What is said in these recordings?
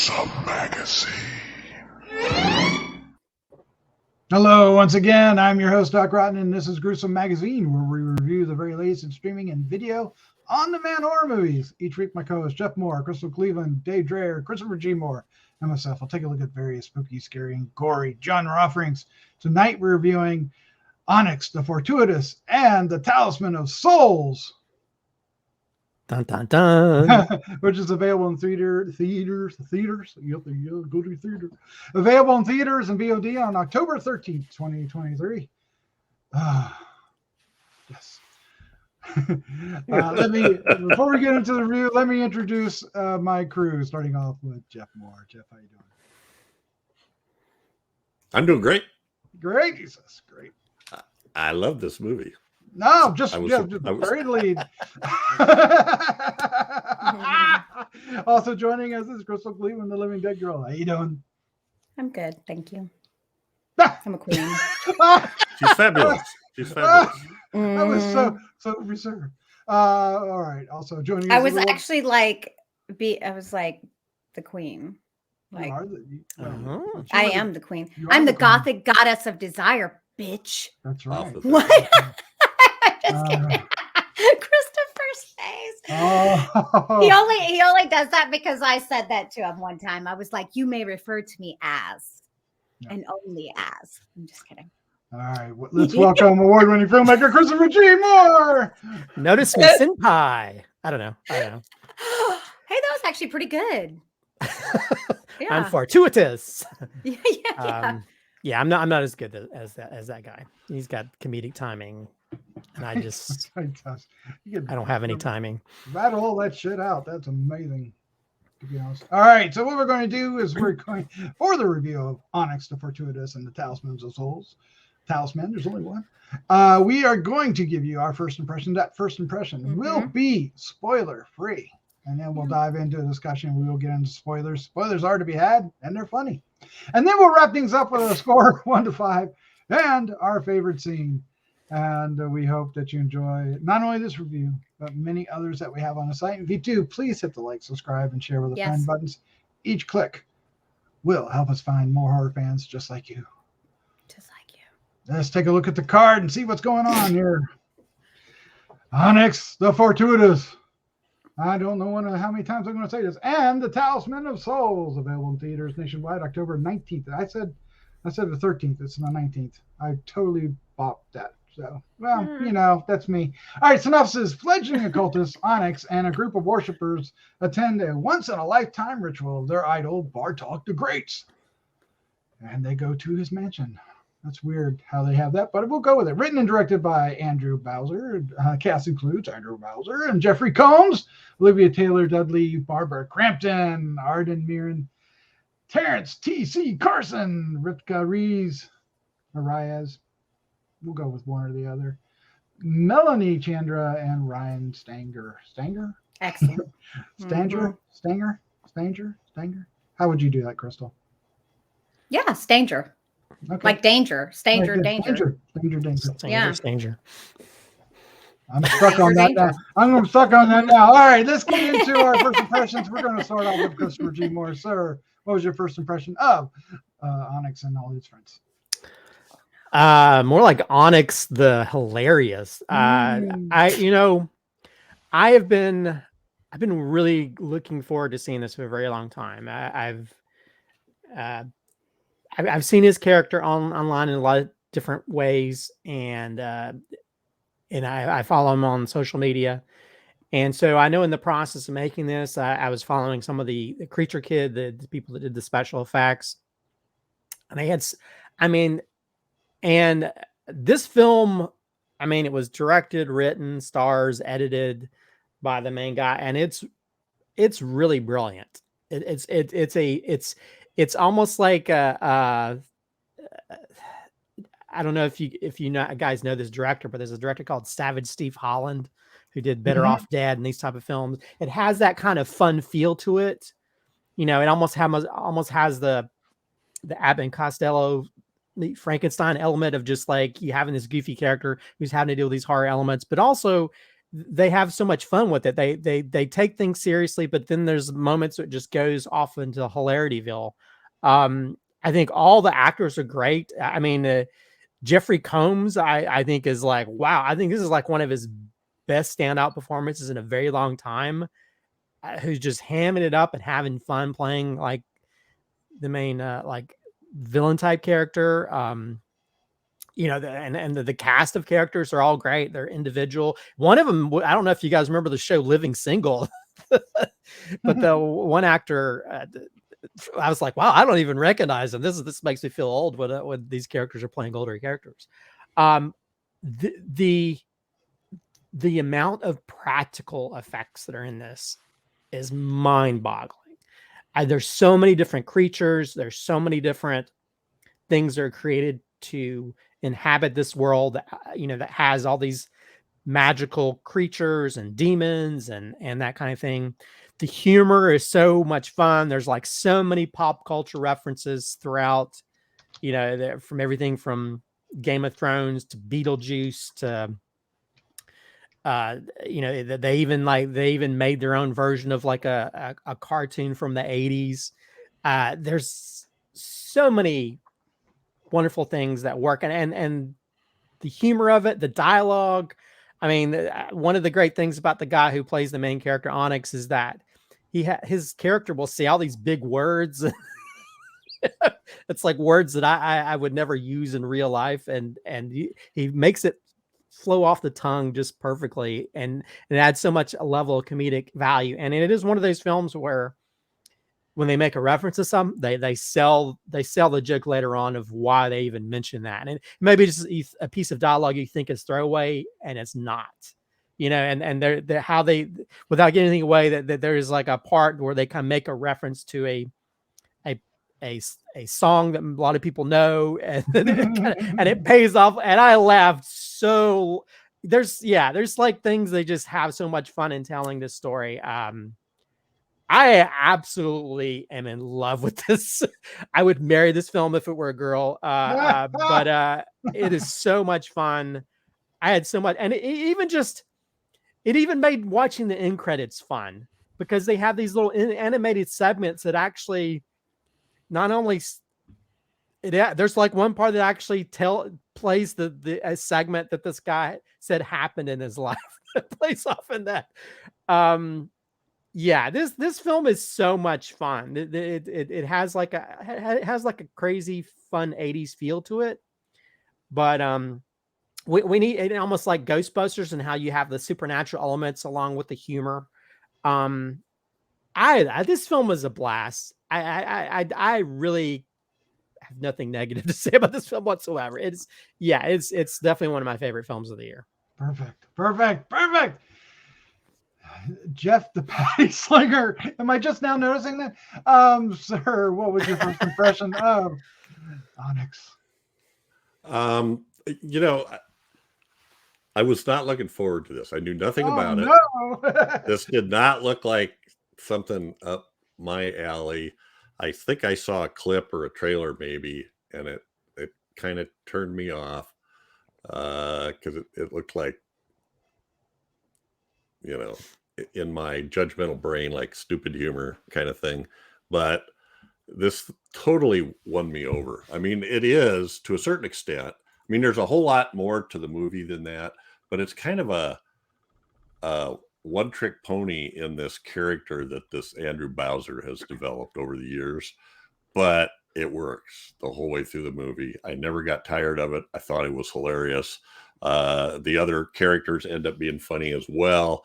Gruesome Magazine. Hello, once again, I'm your host, Doc Rotten, and this is Gruesome Magazine, where we review the very latest in streaming and video on-demand horror movies. Each week, my co-hosts Jeff Mohr, Crystal Cleveland, Dave Dreher, Christopher G. Mohr, and myself will take a look at various spooky, scary, and gory genre offerings. Tonight, we're reviewing ONYX the Fortuitous and the Talisman of Souls. Dun, dun, dun. Which is available in theaters. Yep, go to theater. Available in theaters and VOD on October 13th, 2023. Yes. Before we get into the review, let me introduce my crew, starting off with Jeff Mohr. Jeff, how you doing? I'm doing great. Great, Jesus, great. I love this movie. No, just very lead. Also joining us is Crystal Cleveland, the Living Dead Girl. How you doing? I'm good, thank you. I'm a queen. She's fabulous. She's fabulous. I was so reserved. All right. Also joining us. I was actually like, I was like the queen. Like, I am the queen. I'm the gothic goddess of desire, bitch. That's right. What? Just kidding. Christopher's face. Oh. He only does that because I said that to him one time. I was like, you may refer to me as, and only as. I'm just kidding. All right, let's welcome award-winning filmmaker Christopher G. Mohr. Notice me, senpai. I don't know. Hey, that was actually pretty good. Yeah. I'm fortuitous. Yeah. I'm not as good as that guy. He's got comedic timing, and I just I don't have any timing. Rattle all that shit out. That's amazing, to be honest. All right, so what we're going to do is we're going for the review of ONYX the Fortuitous and the Talisman of Souls. Talisman, there's only one. We are going to give you our first impression. That first impression will be spoiler free, and then we'll dive into a discussion. We will get into spoilers. Spoilers are to be had, and they're funny. And then we'll wrap things up with a score 1 to 5 and our favorite scene. And we hope that you enjoy not only this review, but many others that we have on the site. If you do, please hit the like, subscribe, and share with a friend buttons. Each click will help us find more horror fans just like you. Just like you. Let's take a look at the card and see what's going on here. ONYX the Fortuitous. I don't know how many times I'm going to say this. And the Talisman of Souls, available in theaters nationwide October 19th. I said the 13th. It's the 19th. I totally bopped that. So, well, that's me. All right, synopsis. Fledgling occultist ONYX and a group of worshippers attend a once-in-a-lifetime ritual of their idol, BARTOK the Great'S. And they go to his mansion. That's weird how they have that, but we'll go with it. Written and directed by Andrew Bowser. Cast includes Andrew Bowser and Jeffrey Combs, Olivia Taylor, Dudley, Barbara Crampton, Arden, Myrin, Terrence, T.C. Carson, Rivkah, Reyes. We'll go with one or the other. Melanie, Chandra, and Ryan Stanger. Stanger? Excellent. Stanger? How would you do that, Crystal? Yeah, Stanger. Okay. Like danger. Stanger, danger. Stanger. I'm stuck on that now. I'm stuck on that now. All right, let's get into our first impressions. We're going to start off with Christopher G. Mohr. Sir, what was your first impression of ONYX and all his friends? More like ONYX the Hilarious. I've been really looking forward to seeing this for a very long time. I've seen his character online in a lot of different ways, and I follow him on social media. And so I know in the process of making this, I was following some of the Creature Kid, the people that did the special effects. And they had, and this film, it was directed, written, stars, edited by the main guy, and it's really brilliant. It's almost like I don't know if you guys know this director, but there's a director called Savage Steve Holland who did Better Off Dead and these type of films. It has that kind of fun feel to it. It almost has the Abbott and Costello Frankenstein element of just like you having this goofy character who's having to deal with these horror elements, but also they have so much fun with it. They take things seriously, but then there's moments that just goes off into hilarityville. I think all the actors are great. I mean, Jeffrey Combs, I think is like, wow. I think this is like one of his best standout performances in a very long time. Who's just hamming it up and having fun playing like the main like villain type character. You know, the cast of characters are all great. They're individual. One of them, I don't know if you guys remember the show Living Single, but the one actor, I was like, wow, I don't even recognize him. This makes me feel old when these characters are playing older characters. The amount of practical effects that are in this is mind-boggling. There's so many different creatures. There's so many different things that are created to inhabit this world that, you know, that has all these magical creatures and demons and that kind of thing. The humor is so much fun. There's like so many pop culture references throughout, you know, from everything from Game of Thrones to Beetlejuice to, you know, they even made their own version of like a cartoon from the 80s. There's so many wonderful things that work, and the humor of it, the dialogue. I mean, one of the great things about the guy who plays the main character, ONYX, is that his character will say all these big words. It's like words that I would never use in real life, and he makes it flow off the tongue just perfectly, and it adds so much a level of comedic value. And it is one of those films where when they make a reference to something, they sell the joke later on of why they even mention that. And maybe just a piece of dialogue you think is throwaway, and it's not, you know. And they're how they, without giving anything away, that there is like a part where they kind of make a reference to a song that a lot of people know, and and it pays off. And I laughed so. There's like things they just have so much fun in telling this story. I absolutely am in love with this. I would marry this film if it were a girl. But it is so much fun. I had so much, and it even made watching the end credits fun, because they have these little animated segments that actually not only there's like one part that actually plays the segment that this guy said happened in his life. It plays off in that. Yeah, this film is so much fun. It has like a crazy fun 80s feel to it. But we need it almost like Ghostbusters, and how you have the supernatural elements along with the humor. This film was a blast. I really have nothing negative to say about this film whatsoever. It's definitely one of my favorite films of the year. Perfect. Jeff the Patty Slinger. Am I just now noticing that? Sir, what was your first impression of ONYX? You know, I was not looking forward to this. I knew nothing about it. This did not look like something up my alley. I think I saw a clip or a trailer maybe, and it kind of turned me off because it looked like, you know, in my judgmental brain, like stupid humor kind of thing. But this totally won me over. I mean, it is to a certain extent. I mean, there's a whole lot more to the movie than that, but it's kind of a one-trick pony in this character that this Andrew Bowser has developed over the years. But it works the whole way through the movie. I never got tired of it. I thought it was hilarious. The other characters end up being funny as well.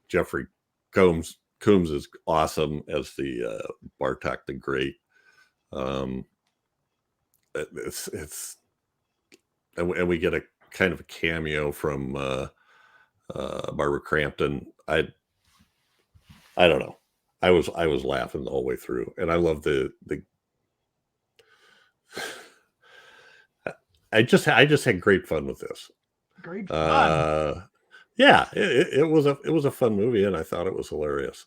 Jeffrey Combs is awesome as the Bartok the Great. And we get a kind of a cameo from Barbara Crampton. I don't know. I was laughing the whole way through, and I love the. I just had great fun with this. Great fun. Yeah, it was a fun movie, and I thought it was hilarious.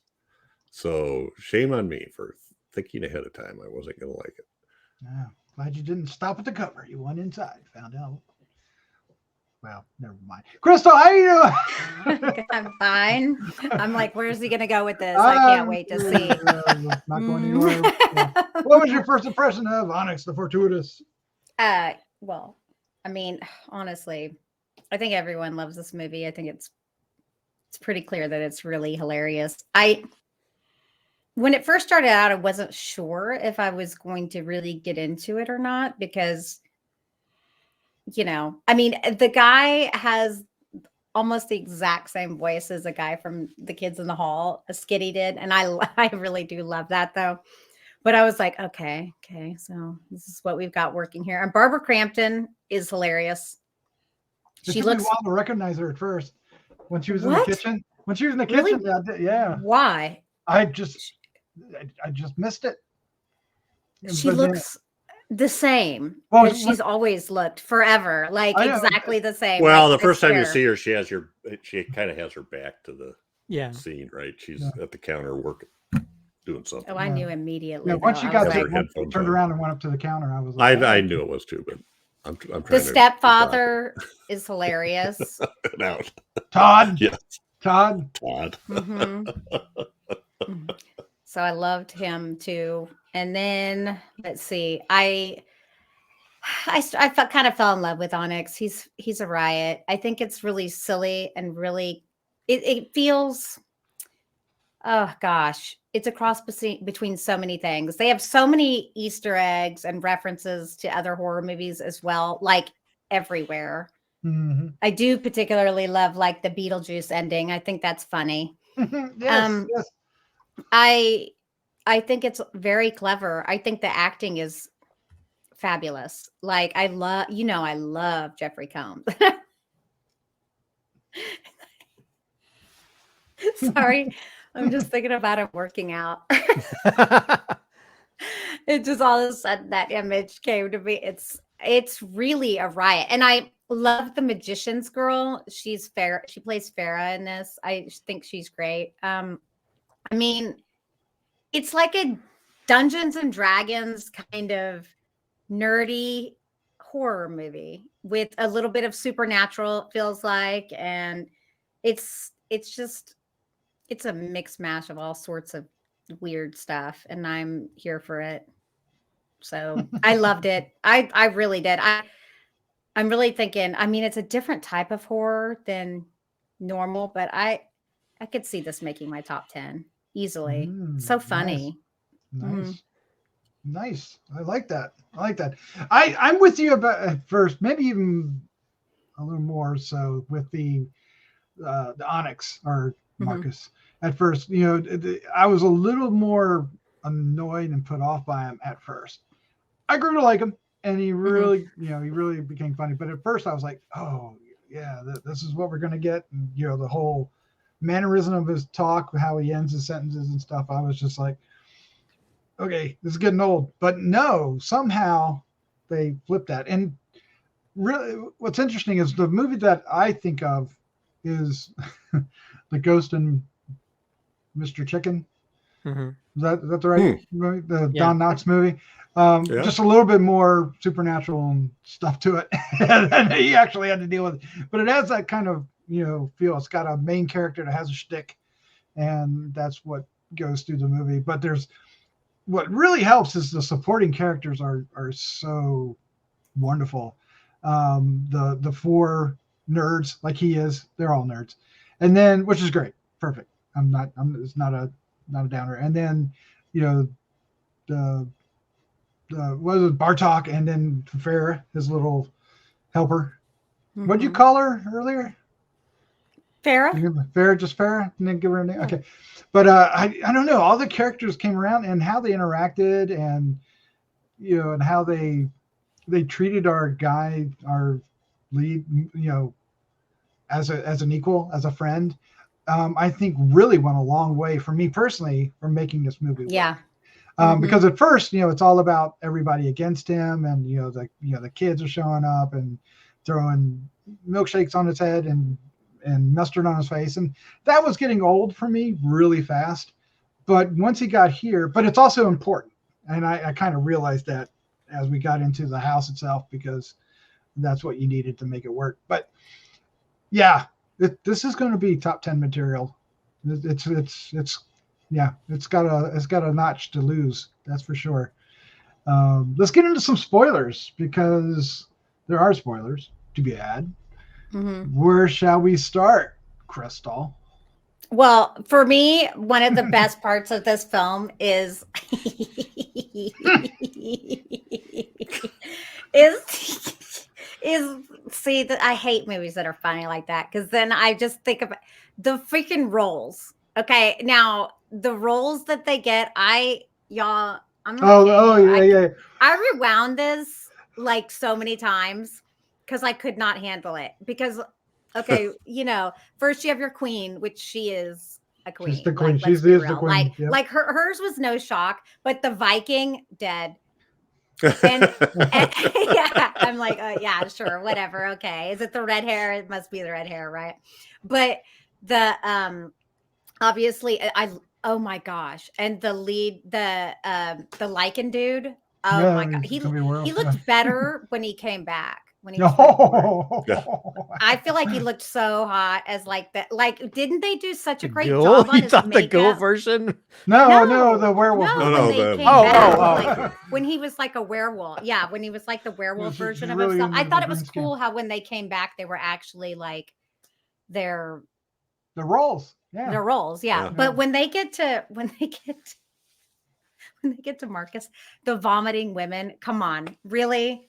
So shame on me for thinking ahead of time I wasn't going to like it. Yeah, glad you didn't stop at the cover. You went inside, found out. well, never mind. Crystal, how you doing? I'm fine. I'm like, where's he gonna go with this? I can't wait to see. Not going anywhere. Yeah. What was your first impression of ONYX the Fortuitous? Well, I mean, honestly, I think everyone loves this movie. I think it's pretty clear that it's really hilarious. When it first started out, I wasn't sure if I was going to really get into it or not because, I mean, the guy has almost the exact same voice as a guy from The Kids in the Hall, a Skitty did. And I really do love that though. But I was like, okay, so this is what we've got working here. And Barbara Crampton is hilarious. She looks wild to recognize her at first when she was in the kitchen. When she was in the kitchen, yeah. Why? I just missed it. She looks the same. Well, she's always looked forever, like exactly the same. Well, the first time you see her, she kind of has her back to the scene, right? She's at the counter working, doing something. Oh, I knew immediately. Yeah, once she got turned around and went up to the counter, I was like, I knew it was too, but I'm trying the stepfather is hilarious. No. Todd. Yes. Todd. Mm-hmm. So I loved him too. And then let's see, I kind of fell in love with ONYX. He's a riot. I think it's really silly and really it feels, oh gosh, it's a cross between so many things. They have so many Easter eggs and references to other horror movies as well, like everywhere. Mm-hmm. I do particularly love like the Beetlejuice ending. I think that's funny. Yes. I think it's very clever. I think the acting is fabulous. Like I love Jeffrey Combs. Sorry, I'm just thinking about him working out. It just all of a sudden that image came to me. It's really a riot. And I love the magician's girl. She's fair. She plays Farah in this. I think she's great. I mean, it's like a Dungeons and Dragons kind of nerdy horror movie with a little bit of supernatural, it feels like. And it's a mixed mash of all sorts of weird stuff. And I'm here for it. So I loved it. I really did. I'm really thinking, I mean, it's a different type of horror than normal, but I could see this making my top 10 easily. So funny. Nice. I like that. I'm with you about at first, maybe even a little more so with the ONYX or Marcus. At first, I was a little more annoyed and put off by him at first. I grew to like him, and he really, he really became funny. But at first, I was like, oh yeah, this is what we're gonna get. And the whole mannerism of his talk, how he ends his sentences and stuff. I was just like, okay, this is getting old. But no, somehow they flipped that. And really, what's interesting is the movie that I think of is The Ghost and Mr. Chicken. Is that the right movie? The Don Knotts movie. Just a little bit more supernatural and stuff to it. And he actually had to deal with it. But it has that kind of, feel. It's got a main character that has a shtick, and that's what goes through the movie. But what really helps is the supporting characters are so wonderful. The four nerds, like he is, they're all nerds. And then, which is great. Perfect. It's not a downer. And then, the what is it, Bartok, and then Farah, his little helper. What'd you call her earlier? Farah, just Farah, and then give her a name. Okay, but I don't know. All the characters came around and how they interacted, and and how they treated our guy, our lead, as an equal, as a friend. I think really went a long way for me personally for making this movie. Yeah. Because at first, it's all about everybody against him, and the kids are showing up and throwing milkshakes on his head and mustard on his face, and that was getting old for me really fast. But once he got here, but it's also important, and I kind of realized that as we got into the house itself, because that's what you needed to make it work. But yeah, this is going to be top 10 material. It's got a notch to lose. That's for sure. Let's get into some spoilers, because there are spoilers to be had. Where shall we start, Crystal? Well, for me, one of the best parts of this film is see that I hate movies that are funny like that, because then I just think of the freaking roles. Okay, now the roles that they get, I rewound this like so many times because I could not handle it. Because okay, first you have your queen, which she is a queen. She's the queen. Like, She's the queen. Like hers was no shock, but the Viking dead. And yeah, I'm like, yeah, sure, whatever. Okay, is it the red hair? It must be the red hair, right? But the obviously, oh my gosh, and the lead, the Lycan dude. Oh my god, he looked better when he came back. When he I feel like he looked so hot as like that. Like, didn't they do such a great job on his makeup? The ghoul version? No, the werewolf. When he was like a werewolf. Yeah, when he was like the werewolf version of himself. I thought it was cool how when they came back, they were actually like the roles. Yeah. Their roles, yeah. But when they get to Marcus, the vomiting women, come on, really?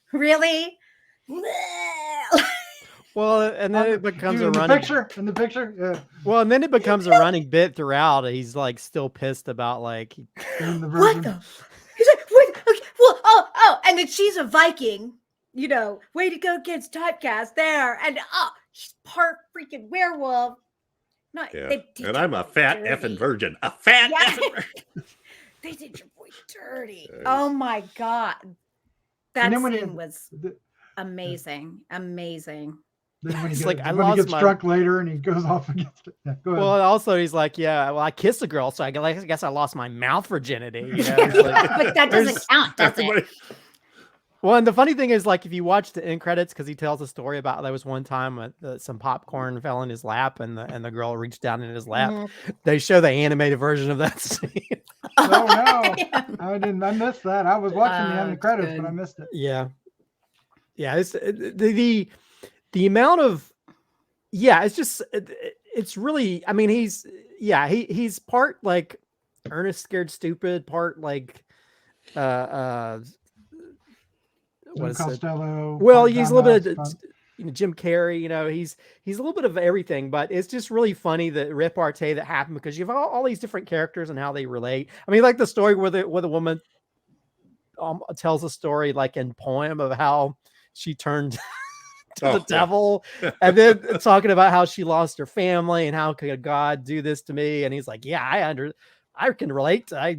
Well, and then it becomes a running in the picture. Yeah. Well, and then it becomes a running bit throughout. He's like still pissed about like what the? He's like, wait, okay, well, and then she's a Viking. Way to go, kids! Typecast there, and she's part freaking werewolf. No, and I'm a fat effing virgin. A fat effing virgin. They did your boy dirty. Oh my god, that scene was amazing. Then when he gets drunk later and he goes off against it. Yeah, go ahead. Well, also he's like, yeah, well, I kissed a girl, so I guess I lost my mouth virginity. But that doesn't count, does it? Well, and the funny thing is, like, if you watch the end credits, because he tells a story about there was one time some popcorn fell in his lap, and the girl reached down in his lap. They show the animated version of that scene. Oh no, I missed that. I was watching the end credits, but I missed it. Yeah. It's the amount of it's just it's really. I mean, he's part like Ernest Scared Stupid, part like what is Costello, it? Well, he's a little bit of Jim Carrey. He's a little bit of everything, but it's just really funny the repartee that happened because you have all these different characters and how they relate. I mean, like the story where the woman tells a story like in poem of how she turned to the devil, and then talking about how she lost her family and how could God do this to me? And he's like, yeah, I can relate. I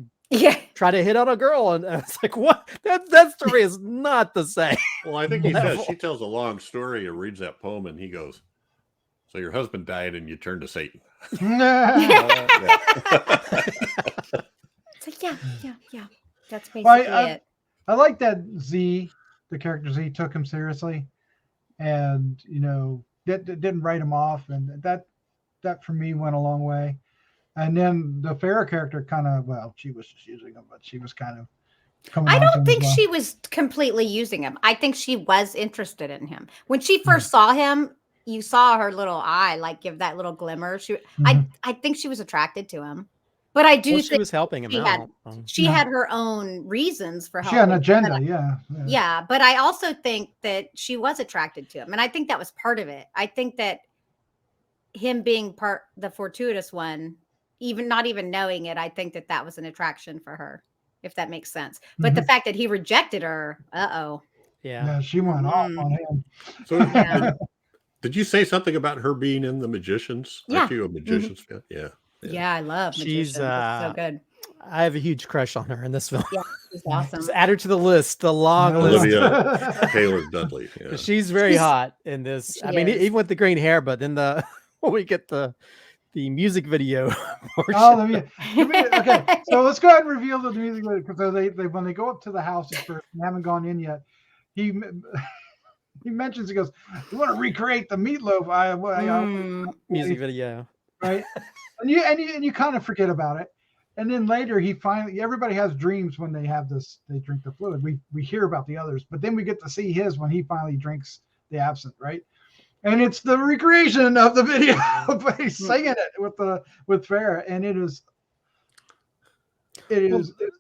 try to hit on a girl, and it's like, what? That story is not the same. Well, I think he says she tells a long story and reads that poem, and he goes, "So your husband died, and you turned to Satan." It's like, yeah. That's basically it. I like that the character Z took him seriously, and didn't write him off, and that for me went a long way. And then the Farrah character she was just using him, but she was kind of coming. I don't think she was completely using him. I think she was interested in him. When she first saw him, you saw her little eye like give that little glimmer. I think she was attracted to him. But I do think she was helping him out. She had her own reasons for helping. She had an agenda, yeah. But I also think that she was attracted to him. And I think that was part of it. I think that him being the fortuitous one, even not even knowing it, I think that was an attraction for her, if that makes sense. But the fact that he rejected her, yeah, she went off on him. So did you say something about her being in The Magicians? Yeah. Aren't you a Magicians fan? Yeah, I love Magicians. She's so good. I have a huge crush on her in this film. Yeah, she's awesome. Just add her to the list, the long list. Olivia Taylor Dudley. Yeah. She's very hot in this. I mean, even with the green hair, but then when we get the music video portion. Okay, so let's go ahead and reveal the music video, because they when they go up to the house at first, they haven't gone in yet. he mentions, he goes, "You want to recreate the meatloaf Music video. right?" And you kind of forget about it. And then later everybody has dreams when they drink the fluid. We hear about the others, but then we get to see his when he finally drinks the absinthe, right? And it's the recreation of the video, but he's singing it with Farrah, and it's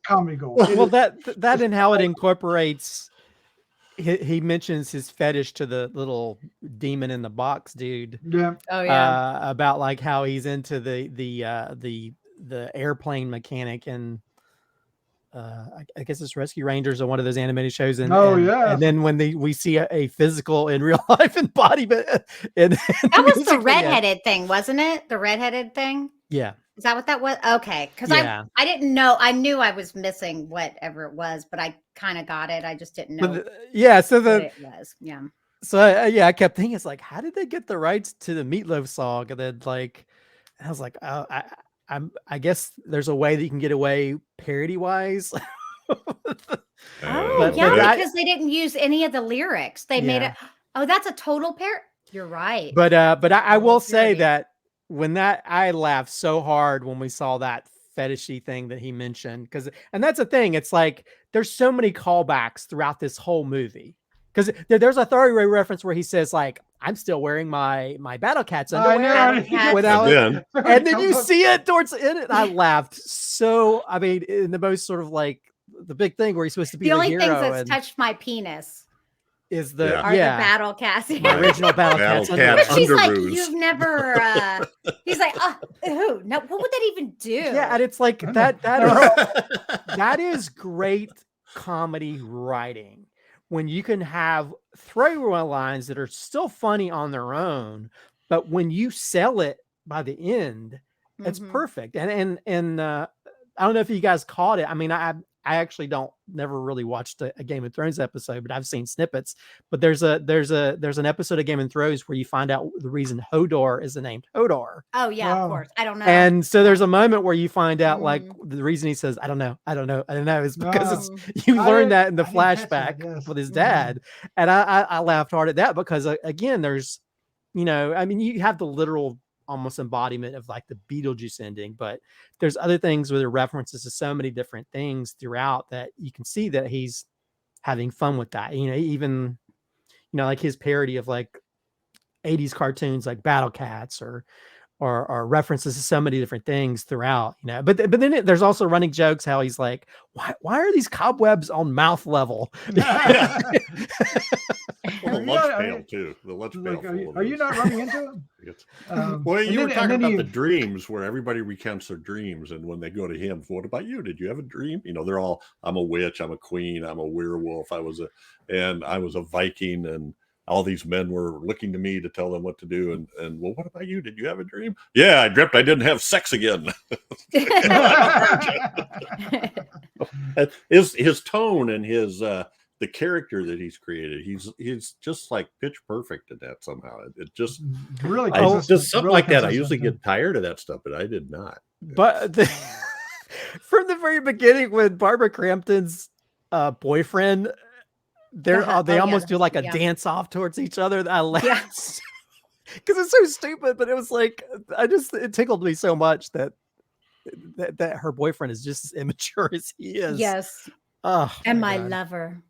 comedy gold. Well, that and how it incorporates. He mentions his fetish to the little demon in the box, dude. Yeah. Oh yeah. About like how he's into the airplane mechanic and I guess it's Rescue Rangers or one of those animated shows. And then when we see a physical in real life embodiment, and that was the redheaded thing, wasn't it? The redheaded thing. Yeah. Is that what that was? Okay, because I didn't know. I knew I was missing whatever it was, but I kind of got it. I just didn't know. So what it was. Yeah. So I kept thinking, it's like, how did they get the rights to the Meatloaf song? And then I was like, oh, I guess there's a way that you can get away parody wise. Because they didn't use any of the lyrics. They made it. Oh, that's a total parody. You're right. But I will say that when I laughed so hard when we saw that fetishy thing that he mentioned, and that's the thing. It's like there's so many callbacks throughout this whole movie. Because there's a throwaway reference where he says, like, I'm still wearing my Battle Cats underwear. And then you see it towards the end. I laughed so, I mean, in the most sort of like the big thing where he's supposed to be the only hero. things that's touched my penis is the Battle Cats. My original Battle Cats underwear. She's like, you've never he's like, oh no, what would that even do? Yeah, and it's like that is great comedy writing. When you can have throwaway lines that are still funny on their own, but when you sell it by the end, it's perfect. And I don't know if you guys caught it. I mean, I actually never really watched a Game of Thrones episode, but I've seen snippets. But there's an episode of Game of Thrones where you find out the reason Hodor is named Hodor. Oh yeah, of course. I don't know. And so there's a moment where you find out like the reason he says, I don't know is because you learn that in the flashback with his dad. And I laughed hard at that because again, there's, I mean, you have the literal almost embodiment of like the Beetlejuice ending, but there's other things where there are references to so many different things throughout that you can see that he's having fun with that. Even like his parody of like 80s cartoons like Battle Cats or references to so many different things throughout, but then there's also running jokes how he's like, why are these cobwebs on mouth level? The lunch pail too. The lunch pail. Are you not running into them? Well, you were talking about the dreams where everybody recounts their dreams, and when they go to him, what about you? Did you have a dream? They're all, I'm a witch, I'm a queen, I'm a werewolf, I was a Viking, and all these men were looking to me to tell them what to do. And well, what about you? Did you have a dream? Yeah, I dreamt I didn't have sex again. His tone and his the character that he's created, he's just like pitch perfect at that somehow. It just really just something really like that. I usually get tired of that stuff, but I did not. But from the very beginning, when Barbara Crampton's boyfriend, they almost do like a dance off towards each other. I laughed because it's so stupid, but it was like it tickled me so much that her boyfriend is just as immature as he is. Yes. Oh, and my lover.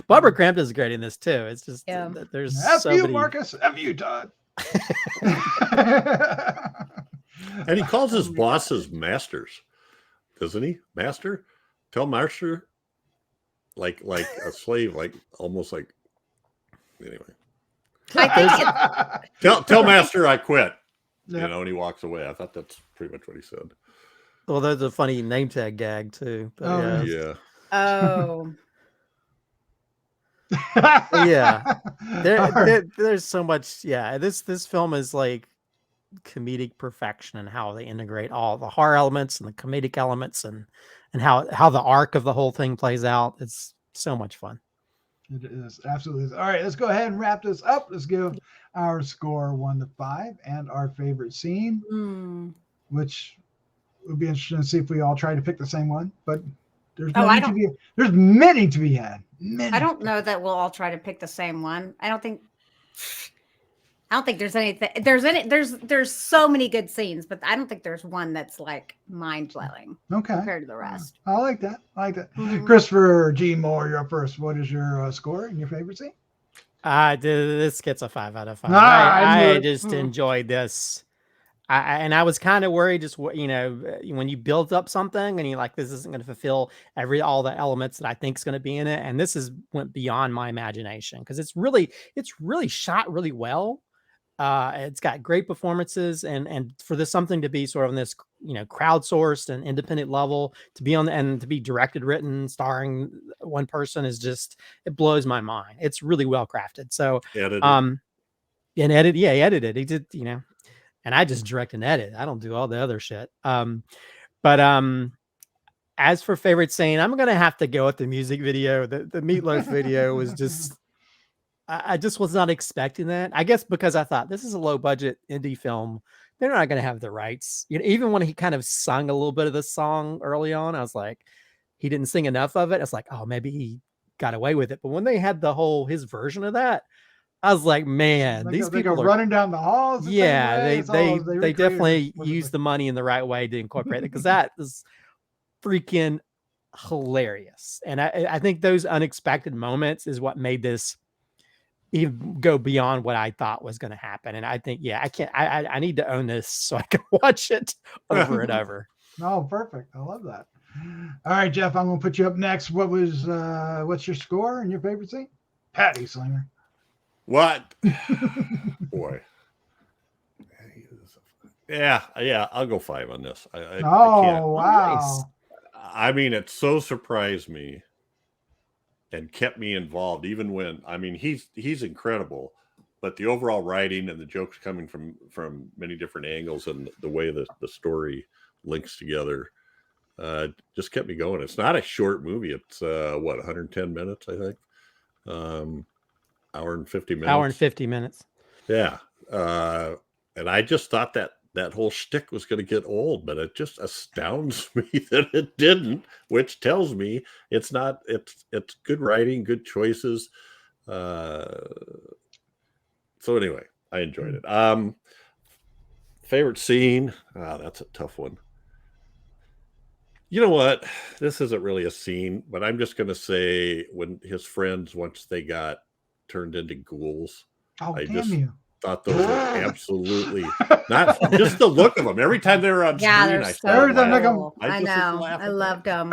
Barbara Crampton's great in this too. It's just there's so many. Marcus, F you, Todd. And he calls his bosses masters, doesn't he? Master, tell master, like a slave, like almost like. Anyway, tell master I quit. Yep. And he walks away. I thought that's pretty much what he said. Well, there's a funny name tag gag too. But yeah. Oh. Yeah. There's so much. Yeah. This film is like comedic perfection and how they integrate all the horror elements and the comedic elements and how the arc of the whole thing plays out. It's so much fun. It is absolutely. All right, let's go ahead and wrap this up. Let's give our score 1 to 5 and our favorite scene, which would be interesting to see if we all try to pick the same one. But There's Oh, I many to be. There's many to be had. Many. I don't know that we'll all try to pick the same one. I don't think there's anything. There's so many good scenes, but I don't think there's one that's like mind blowing Okay. compared to the rest. I like that. I like that. Mhm. Christopher G. Mohr, you're up first. What is your score and your favorite scene? This gets a 5 out of 5. I knew I it. just enjoyed this. And I was kind of worried, just when you build up something and you're like, this isn't going to fulfill all the elements that I think is going to be in it, and this went beyond my imagination because it's really shot really well. It's got great performances, and for this something to be sort of on this crowdsourced and independent level, to be on and to be directed, written, starring one person it blows my mind. It's really well crafted. So Edited. he edited. He did, and I just direct and edit. I don't do all the other shit. But as for favorite scene, I'm gonna have to go with the music video. The Meatloaf video was just. I just was not expecting that. I guess because I thought this is a low budget indie film. They're not going to have the rights. Even when he kind of sung a little bit of the song early on, I was like, he didn't sing enough of it. It's like, oh, maybe he got away with it. But when they had his version of that, I was like, man, these people are running down the halls. Yeah, they definitely use the money in the right way to incorporate it because that is freaking hilarious. And I think those unexpected moments is what made this even go beyond what I thought was going to happen. And I think, I need to own this so I can watch it over and over. No, perfect. I love that. All right, Jeff, I'm going to put you up next. What's your score and your favorite scene? Patty Slinger. What? Boy. Yeah, I'll go 5 on this. I can't. Wow. Nice. I mean, it so surprised me and kept me involved, even when, he's incredible, but the overall writing and the jokes coming from many different angles and the way the story links together just kept me going. It's not a short movie. It's 110 minutes, I think. Hour and 50 minutes. Hour and 50 minutes. Yeah. And I just thought that whole shtick was going to get old, but it just astounds me that it didn't, which tells me it's good writing, good choices. So anyway, I enjoyed it. Favorite scene? That's a tough one. You know what? This isn't really a scene, but I'm just going to say when his friends, once they got turned into ghouls, You. Thought those were absolutely not just the look of them. Every time they were on screen, I so cool. I know. I loved them.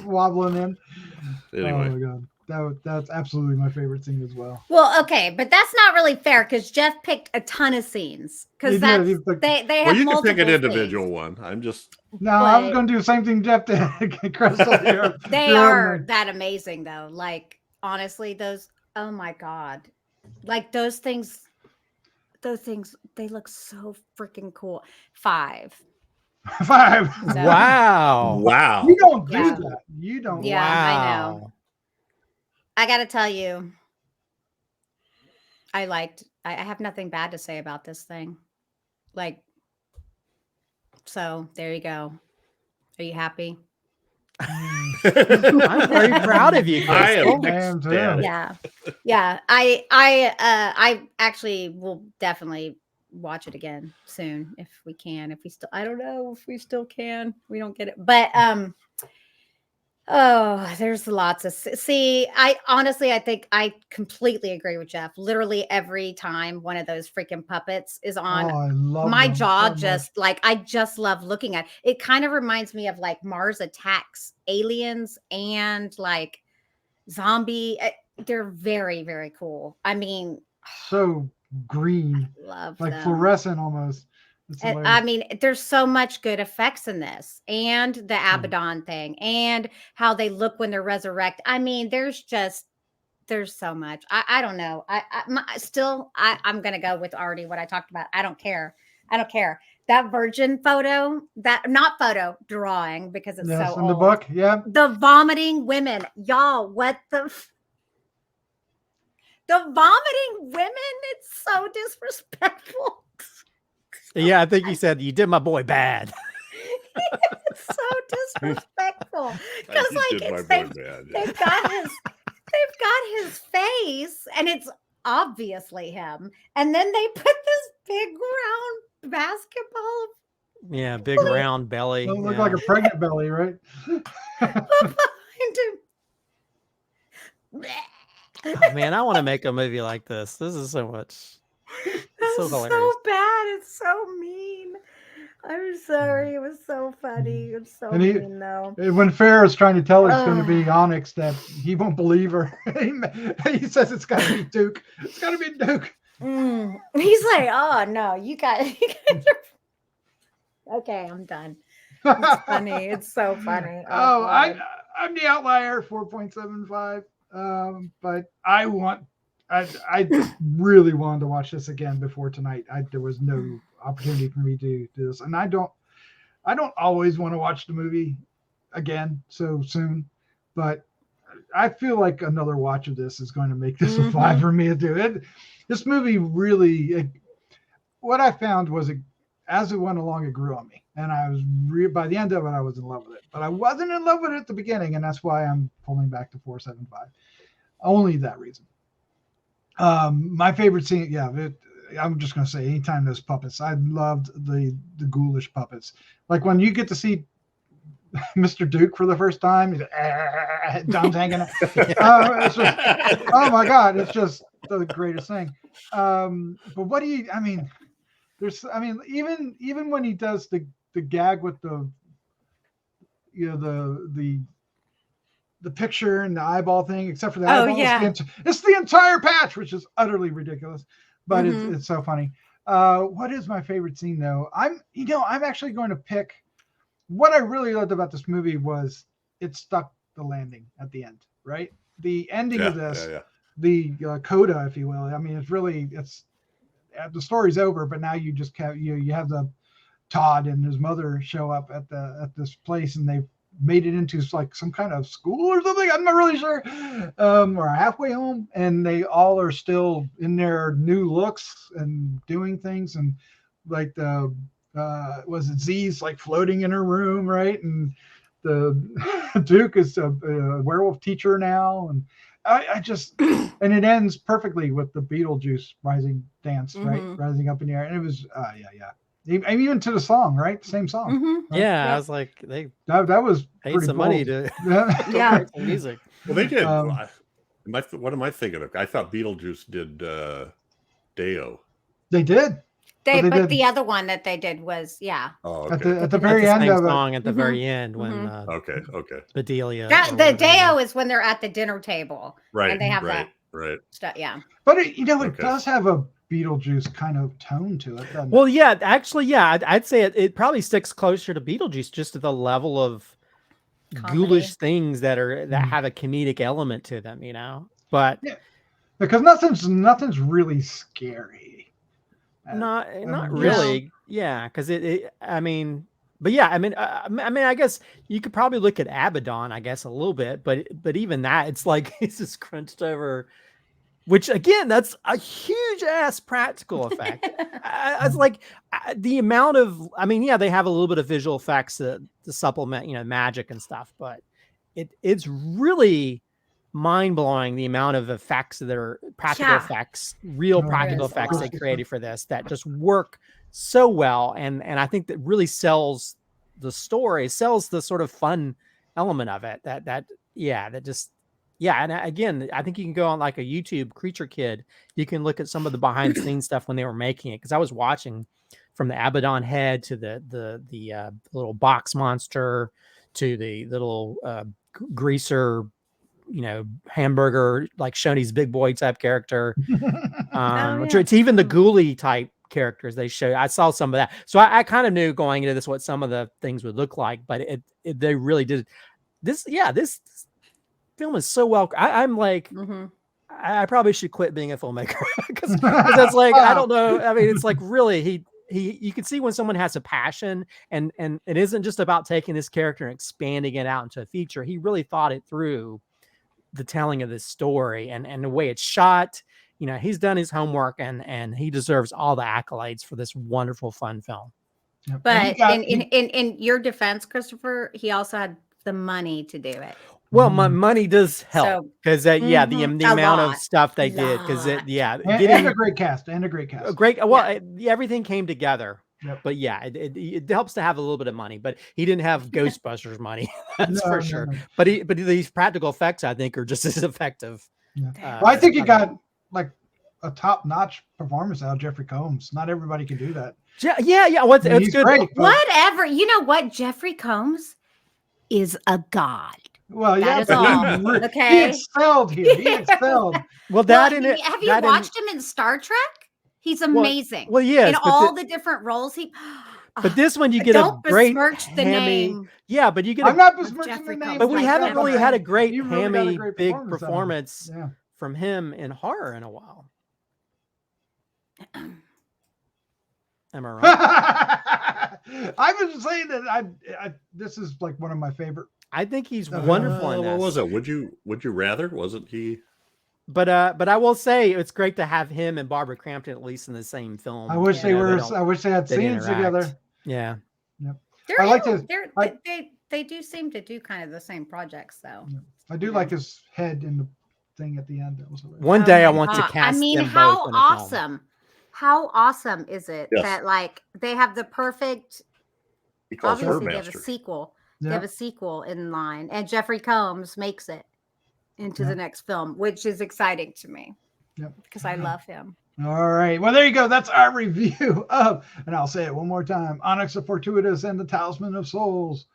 Wobbling in. Anyway. Oh my god. That's absolutely my favorite scene as well. Well, okay, but that's not really fair because Jeff picked a ton of scenes because they have Well, you can pick an multiple individual scenes. one. I'm just I was going to do the same thing Jeff did. Crystal, they are that amazing though. Like honestly, those. Oh my god, like those things. They look so freaking cool. 5. 5. So, wow. You don't do that. You don't. Yeah, wow. I know. I got to tell you, I have nothing bad to say about this thing. Like, so there you go. Are you happy? I'm very proud of you, I am Crystal. ecstatic. Yeah. I actually will definitely watch it again soon if we can. If we still, I don't know if we still can. We don't get it, but oh, there's lots of I think I completely agree with Jeff. Literally every time one of those freaking puppets is on, I love my them jaw so just like I just love looking at it. Kind of reminds me of like Mars Attacks, Aliens, and like Zombie. They're very, very cool. I mean, so green, love like them. fluorescent almost. I mean, there's so much good effects in this, and the Abaddon thing, and how they look when they're resurrected. I mean, there's so much. I don't know. I'm gonna go with already what I talked about. I don't care. That virgin photo, drawing because it's so in old. the book, yeah. The vomiting women, y'all. What the vomiting women? It's so disrespectful. Yeah, I think he said you did my boy bad. It's so disrespectful. painful I because just like did my it's boy band. they've got his face and it's obviously him, and then they put this big round basketball Yeah, big round belly. It'll look Yeah. like a pregnant belly, right? behind him. Oh, man, I want to make a movie like this. This is so much. That's so so hilarious. bad. It's so mean. I'm sorry. It was so funny. It's so And he- mean, though. When Farrah's trying to tell her it's going to be ONYX, that he won't believe her. He says it's got to be Duke. It's got to be Duke. He's like, oh no, you guys are... Okay, I'm done. It's funny. It's so funny. Oh, God. I'm the outlier, 4.75. But I really wanted to watch this again before tonight. There was no opportunity for me to do this, and I don't always want to watch the movie again so soon, but I feel like another watch of this is going to make this a 5 for me to do it. This movie really, what I found was as it went along, it grew on me, and I was by the end of it, I was in love with it. But I wasn't in love with it at the beginning, and that's why I'm pulling back to 4.75. Only that reason. My favorite scene, I'm just gonna say, anytime there's puppets, I loved the ghoulish puppets. Like when you get to see Mr. Duke for the first time, he's like, John's hanging out. It's just, oh my God, it's just the greatest thing. But what do you? I mean, even when he does the gag with the picture and the eyeball thing, except for the eyeball, it's the entire patch, which is utterly ridiculous, but it's so funny. What is my favorite scene though? I'm actually going to pick. What I really loved about this movie was it stuck the landing at the end, right? The ending of this, the coda, if you will. I mean, it's the story's over, but now you just have you have the Todd and his mother show up at this place, and they've made it into like some kind of school or something. I'm not really sure. Or halfway home, and they all are still in their new looks and doing things, and like was it Z's like floating in her room, right? And the Duke is a werewolf teacher now, and I just and it ends perfectly with the Beetlejuice rising dance, right? Rising up in the air, and it was even to the song, right? Same song. Right? Yeah, I was like, that was paid some money to yeah some music. Well, they did. What am I thinking of? I thought Beetlejuice did Deo. They did. But the other one that they did was Oh, okay. At the very end of it. Song at the very end when okay. Bedelia. the Deo is when they're at the dinner table, Right. And they have right. stuff. Yeah. But it does have a Beetlejuice kind of tone to it. Doesn't Well, yeah, actually, yeah, I'd say it probably sticks closer to Beetlejuice, just to the level of ghoulish things that have a comedic element to them, But because nothing's really scary. Not really, yeah. Because I mean, I guess you could probably look at Abaddon, I guess, a little bit, but even that, it's like it's just crunched over. Which again, that's a huge ass practical effect. I was like, the amount of, they have a little bit of visual effects to supplement, magic and stuff, but it's really mind blowing the amount of effects that are practical effects, real practical effects they created for this that just work so well, and I think that really sells the story, sells the sort of fun element of it. And again, I think you can go on like a YouTube Creature Kid. You can look at some of the behind the scenes stuff when they were making it. Cause I was watching from the Abaddon head to the little box monster to the little greaser, hamburger, like Shoney's big boy type character. It's even the ghoulie type characters they show. I saw some of that. So I kind of knew going into this what some of the things would look like, but they really did this. Yeah, this film is so well. I'm like, I probably should quit being a filmmaker because that's like, I don't know. I mean, it's like really you can see when someone has a passion and it isn't just about taking this character and expanding it out into a feature. He really thought it through, the telling of this story and the way it's shot. He's done his homework and he deserves all the accolades for this wonderful, fun film. But in your defense, Christopher, he also had the money to do it. Well, my money does help So, because the a amount of lot, stuff they did because lot. And getting a great cast. And a great a cast. great everything came together. Yep. But yeah, it helps to have a little bit of money. But he didn't have Ghostbusters money, that's for sure. No. But these practical effects, I think, are just as effective. Yeah. Well, I think he got like a top-notch performance out of Jeffrey Combs. Not everybody can do that. Yeah. What's He's good? great, but- Whatever. You know what? Jeffrey Combs is a god. Well, yeah, That is but all. he Okay. excelled here. He excelled. Well, Well, have have you watched him in Star Trek? He's amazing. Well, yes, in but all the different roles he. But this one you get Don't a great besmirch the hammy. name. Yeah, but you get. I'm not Jeffrey besmirching the name. Combs, But we like haven't that. really had a great You really got a hammy great big performance out of him. performance Yeah. from him in horror in a while. Am I wrong? I was saying that I this is like one of my favorite. I think he's wonderful in this. What was it? Would you rather? Wasn't he? But I will say it's great to have him and Barbara Crampton at least in the same film. I wish You they know, were. don't- I wish they had they scenes interact. together. Yeah. They're I like able- to- they're- I- they do seem to do kind of the same projects though. I do like his head in the thing at the end. That was hilarious. One Oh day I my want to God. cast I mean, them how both in a film. awesome! How awesome is it Yes. that like they have the perfect? He calls her Obviously, they have a master. sequel. Yeah. They have a sequel in line, and Jeffrey Combs makes it into Yeah. the next film, which is exciting to me. Yep. Because I love him. All right. Well, there you go. That's our review of, and I'll say it one more time, Onyx the Fortuitous and the Talisman of Souls.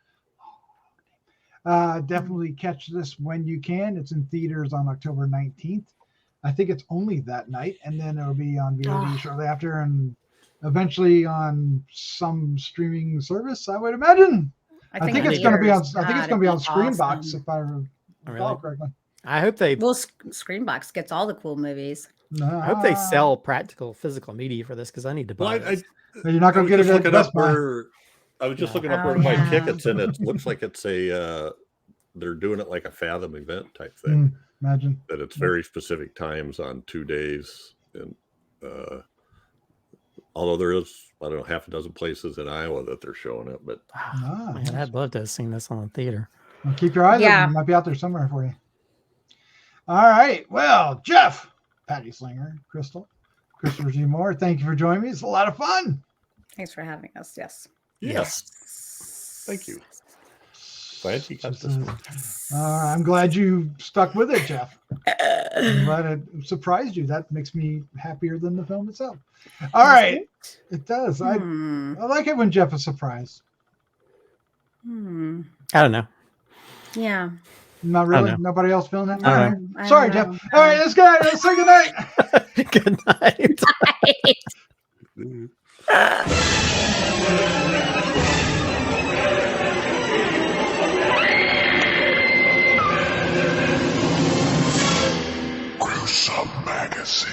Definitely catch this when you can. It's in theaters on October 19th. I think it's only that night, and then it'll be on VOD shortly after, and eventually on some streaming service, I would imagine. I think it's going to be on. I think it's going to be on Screenbox, if I recall Really? correctly. I hope they Well, Screenbox gets all the cool movies. I hope they sell practical physical media for this because I need to buy Well, this. You're not going to get it at Best Buy. I was just No. looking up where Oh, to buy yeah. tickets, and it looks like it's they're doing it like a Fathom event type thing. Imagine. That it's very specific times on 2 days, and although there is, I don't know, half a dozen places in Iowa that they're showing it, but Ah, Man, I'd love to have seen this on the theater. well, keep your eyes Yeah. open. It might be out there somewhere for you. All right. Well, Jeff, Patty Slinger, Christopher G. Mohr, thank you for joining me. It's a lot of fun. Thanks for having us. Yes. yes, thank you. Glad you got this one. I'm glad you stuck with it, Jeff. I'm glad it surprised you. That makes me happier than the film itself. All right. It does. I like it when Jeff is surprised. Hmm. I don't know. Yeah. Not really. know. Nobody else feeling that? I All don't right. Sorry, Jeff. All right, let's go. Let's say goodnight. Good night. Gruesome Magazine.